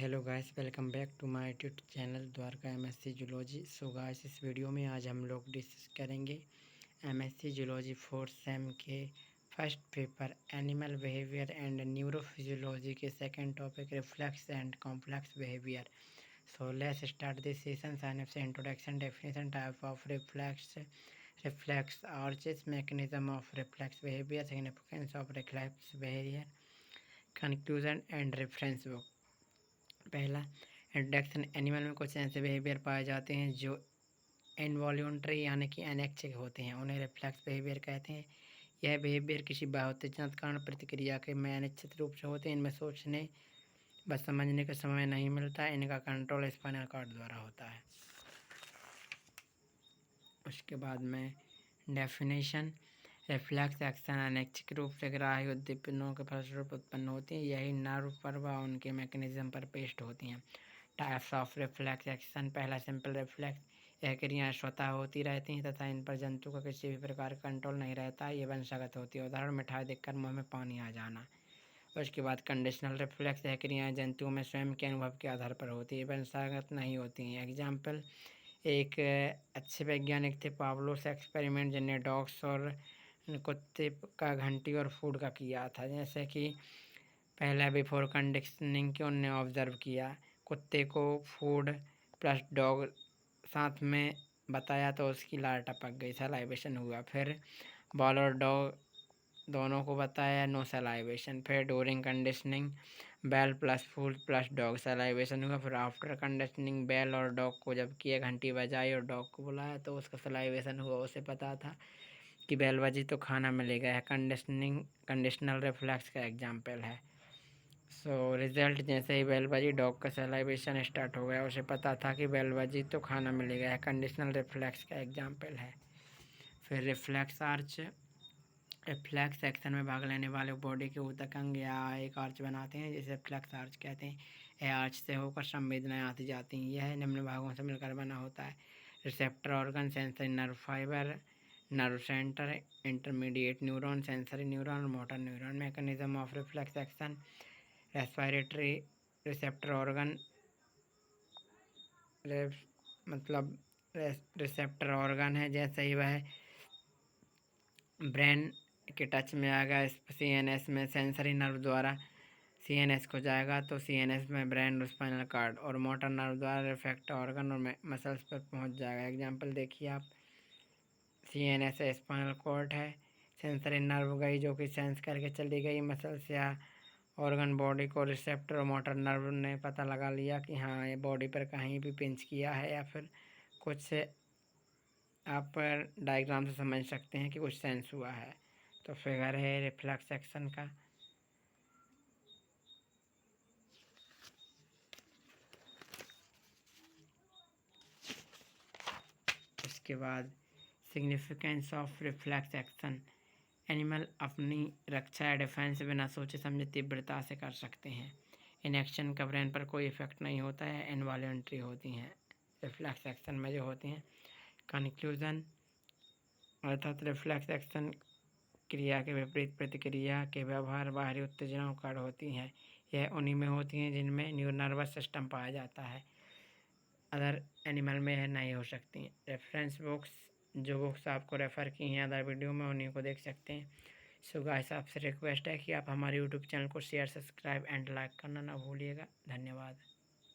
Hello guys, welcome back to my YouTube channel Dwarka MSc zoology. So guys, इस video में आज हम लोग डिस्कस करेंगे एमएससी जूलॉजी 4th सेम के first paper animal behaviour and neurophysiology के second topic reflex and complex behaviour. So let's start this session. Synopsis introduction, definition, type of reflex arches, mechanism of reflex behaviour, significance of reflex behaviour, conclusion and reference book. पहला, introduction. Animal में कुछ ऐसे behaviour पाए जाते हैं जो involuntary यानी कि अनैच्छिक होते हैं, उन्हें रिफ्लेक्स बिहेवियर कहते हैं। यह बिहेवियर किसी बहुउत्तेजनात्मक कारण प्रतिक्रिया के में अनिश्चित रूप से होते हैं। इनमें सोचने व समझने का समय नहीं मिलता। इनका कंट्रोल स्पाइनल कॉर्ड द्वारा होता है। उसके बाद में डेफिनेशन। रिफ्लेक्स एक्शन अनैच्छिक रूप से ग्राह्य उद्दीपनों के फलस्वरूप उत्पन्न होती हैं। यही नर्व पर व उनके मैकेनिज्म पर पेस्ट होती हैं। Types of reflex action. पहला, सिंपल रिफ्लेक्स। यह क्रियाएं स्वतः होती रहती हैं तथा इन पर जंतु का किसी भी प्रकार का कंट्रोल नहीं रहता। ये वंशगत होती है। उदाहरण, मिठाई देखकर मुंह में पानी आ जाना। उसके बाद कंडीशनल रिफ्लेक्स। यह क्रियाएं जंतुओं में स्वयं के अनुभव के आधार पर होती है, वंशगत नहीं होती हैं। एग्जाम्पल, एक अच्छे वैज्ञानिक थे पावलोस एक्सपेरिमेंट, जिन्हें डॉग्स और कुत्ते का घंटी और फूड का किया था। जैसे कि पहला, बिफोर कंडीशनिंग के उनने ऑब्जर्व किया, कुत्ते को फूड प्लस डॉग साथ में बताया तो उसकी लार टपक गई, सलाइवेशन हुआ। फिर बॉल और डॉग दोनों को बताया, नो सलाइवेशन। फिर ड्यूरिंग कंडीशनिंग, बैल plus food plus dog, salivation हुआ। फिर आफ्टर कंडीशनिंग, बैल और डॉग को जब किया, घंटी बजाई और डॉग को बुलाया तो उसका सलाइवेशन हुआ। उसे पता था कि बैल बजी तो खाना मिलेगा। है कंडीशनल रिफ्लेक्स का एग्जाम्पल है। सो रिजल्ट, जैसे ही बैल बजी डॉग का सलाइवेशन स्टार्ट हो गया, उसे पता था कि बैल बजी तो खाना मिलेगा। है कंडीशनल रिफ्लेक्स का एग्जाम्पल है। फिर रिफ्लेक्स आर्च। रिफ्लेक्स एक्शन में भाग लेने वाले बॉडी के ऊतक अंग या एक आर्च बनाते हैं, जिसे रिफ्लेक्स आर्च कहते हैं। यह आर्च से होकर संवेदनाएं आती जाती हैं। यह निम्न भागों से मिलकर बना होता है: receptor organ, sensory nerve fibre, nerve centre, intermediate neuron, sensory neuron और motor neuron. Mechanism of reflex action. Respiratory receptor organ, मतलब रिसेप्टर ऑर्गन है। जैसे ही वह ब्रेन के टच में आएगा, सीएनएस में सेंसरी नर्व द्वारा सीएनएस को जाएगा तो सीएनएस में ब्रेन और स्पाइनल कॉर्ड, और मोटर नर्व द्वारा रिफ्लेक्टर ऑर्गन और मसल्स पर पहुंच जाएगा। एग्जांपल देखिए आप, सीएनएस स्पाइनल कॉर्ड है, सेंसरी नर्व गई जो कि सेंस करके चली गई मसल्स या ऑर्गन बॉडी को, रिसेप्टर और मोटर नर्व ने पता लगा लिया कि हाँ ये बॉडी पर कहीं भी पिंच किया है, या फिर कुछ आप डायग्राम से समझ सकते हैं कि कुछ सेंस हुआ है। तो फिगर है रिफ्लेक्स एक्शन का। इसके बाद significance of reflex action. Animal अपनी रक्षा या डिफेंस बिना सोचे समझे तीव्रता से कर सकते हैं। इन एक्शन का ब्रेन पर कोई इफेक्ट नहीं होता है, इनवॉल्यूंटरी होती हैं रिफ्लेक्स एक्शन में जो होती हैं। कंक्लूजन, अर्थात रिफ्लेक्स एक्शन क्रिया के विपरीत प्रतिक्रिया के व्यवहार बाहरी उत्तेजनाओं का होती हैं। यह उन्हीं में होती हैं जिनमें नर्वस सिस्टम पाया जाता है। अदर एनिमल में यह नहीं हो सकती। रेफरेंस बुक्स, जो बुक्स आपको रेफ़र की हैं अदर वीडियो में, उन्हीं को देख सकते हैं। सो गाइस, आपसे रिक्वेस्ट है कि आप हमारे यूट्यूब चैनल को शेयर, सब्सक्राइब एंड लाइक करना ना भूलिएगा। धन्यवाद।